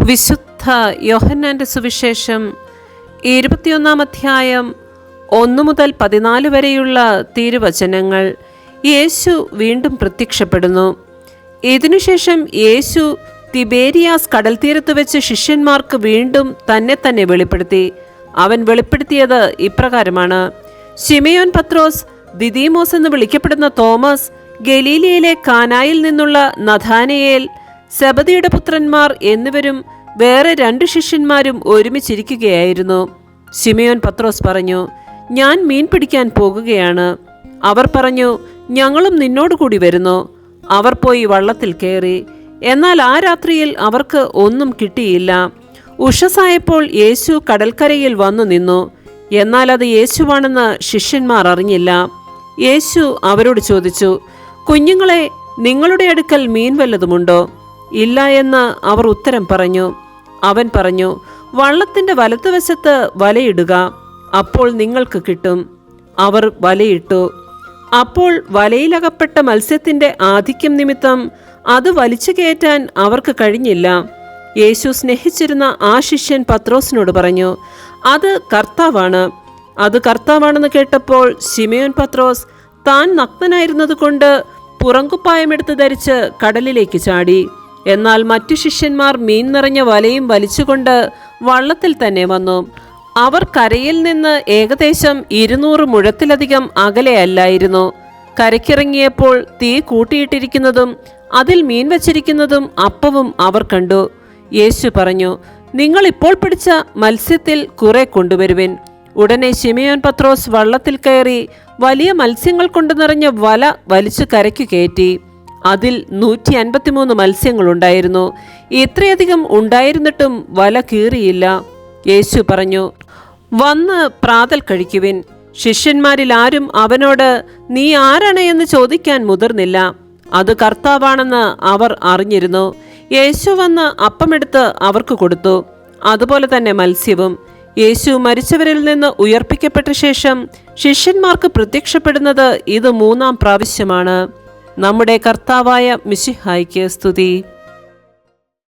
വിശുദ്ധ യോഹന്നാന്റെ സുവിശേഷം 21 അധ്യായം 1 മുതൽ 14 വരെയുള്ള തിരുവചനങ്ങൾ. യേശു വീണ്ടും പ്രത്യക്ഷപ്പെടുന്നു. ഇതിനുശേഷം യേശു തിബേരിയാസ് കടൽ തീരത്ത് വെച്ച് ശിഷ്യന്മാർക്ക് വീണ്ടും തന്നെ വെളിപ്പെടുത്തി. അവൻ വെളിപ്പെടുത്തിയത് ഇപ്രകാരമാണ്: ശിമയോൻ പത്രോസ്, ദിദീമോസ് എന്ന് വിളിക്കപ്പെടുന്ന തോമസ്, ഗലീലയിലെ കാനായിൽ നിന്നുള്ള നഥാനയേൽ, സെബദിയുടെ പുത്രന്മാർ എന്നിവരും വേറെ 2 ശിഷ്യന്മാരും ഒരുമിച്ചിരിക്കുകയായിരുന്നു. ശിമയോൻ പത്രോസ് പറഞ്ഞു, ഞാൻ മീൻ പിടിക്കാൻ പോകുകയാണ്. അവർ പറഞ്ഞു, ഞങ്ങളും നിന്നോടുകൂടി വരുന്നു. അവർ പോയി വള്ളത്തിൽ കയറി. എന്നാൽ ആ രാത്രിയിൽ അവർക്ക് ഒന്നും കിട്ടിയില്ല. ഉഷസായപ്പോൾ യേശു കടൽക്കരയിൽ വന്നു നിന്നു. എന്നാൽ അത് യേശുവാണെന്ന് ശിഷ്യന്മാർ അറിഞ്ഞില്ല. യേശു അവരോട് ചോദിച്ചു, കുഞ്ഞുങ്ങളെ, നിങ്ങളുടെ അടുക്കൽ മീൻ വല്ലതുമുണ്ടോ? ഇല്ല എന്ന് അവർ ഉത്തരം പറഞ്ഞു. അവൻ പറഞ്ഞു, വള്ളത്തിൻ്റെ വലത്തുവശത്ത് വലയിടുക, അപ്പോൾ നിങ്ങൾക്ക് കിട്ടും. അവർ വലയിട്ടു. അപ്പോൾ വലയിലകപ്പെട്ട മത്സ്യത്തിൻ്റെ ആധിക്യം നിമിത്തം അത് വലിച്ചു കയറ്റാൻ അവർക്ക് കഴിഞ്ഞില്ല. യേശു സ്നേഹിച്ചിരുന്ന ആ ശിഷ്യൻ പത്രോസിനോട് പറഞ്ഞു, അത് കർത്താവാണ്. അത് കർത്താവാണെന്ന് കേട്ടപ്പോൾ ശിമയോൻ പത്രോസ് താൻ നഗ്നനായിരുന്നത് കൊണ്ട് പുറങ്കുപ്പായമെടുത്ത് ധരിച്ച് കടലിലേക്ക് ചാടി. എന്നാൽ മറ്റു ശിഷ്യന്മാർ മീൻ നിറഞ്ഞ വലയും വലിച്ചുകൊണ്ട് വള്ളത്തിൽ തന്നെ വന്നു. അവർ കരയിൽ നിന്ന് ഏകദേശം 200 മുഴത്തിലധികം അകലെയല്ലായിരുന്നു. കരയ്ക്കിറങ്ങിയപ്പോൾ തീ കൂട്ടിയിട്ടിരിക്കുന്നതും അതിൽ മീൻ വച്ചിരിക്കുന്നതും അപ്പവും അവർ കണ്ടു. യേശു പറഞ്ഞു, നിങ്ങൾ ഇപ്പോൾ പിടിച്ച മത്സ്യത്തിൽ കുറെ കൊണ്ടുവരുവിൻ. ഉടനെ ശിമയോൻ പത്രോസ് വള്ളത്തിൽ കയറി വലിയ മത്സ്യങ്ങൾ കൊണ്ട് നിറഞ്ഞ വല വലിച്ചു കരയ്ക്കു കയറ്റി. അതിൽ 153 മത്സ്യങ്ങളുണ്ടായിരുന്നു. ഇത്രയധികം ഉണ്ടായിരുന്നിട്ടും വല കീറിയില്ല. യേശു പറഞ്ഞു, വന്ന് പ്രാതൽ കഴിക്കുവിൻ. ശിഷ്യന്മാരിൽ ആരും അവനോട് നീ ആരാണ് എന്ന് ചോദിക്കാൻ മുതിർന്നില്ല. അത് കർത്താവാണെന്ന് അവർ അറിഞ്ഞിരുന്നു. യേശു വന്ന് അപ്പമെടുത്ത് അവർക്ക് കൊടുത്തു. അതുപോലെ തന്നെ മത്സ്യവും. യേശു മരിച്ചവരിൽ നിന്ന് ഉയർപ്പിക്കപ്പെട്ട ശേഷം ശിഷ്യന്മാർക്ക് പ്രത്യക്ഷപ്പെടുന്നത് ഇത് 3-ാം പ്രാവശ്യമാണ്. നമ്മുടെ കർത്താവായ മിശിഹായ്ക്ക് സ്തുതി.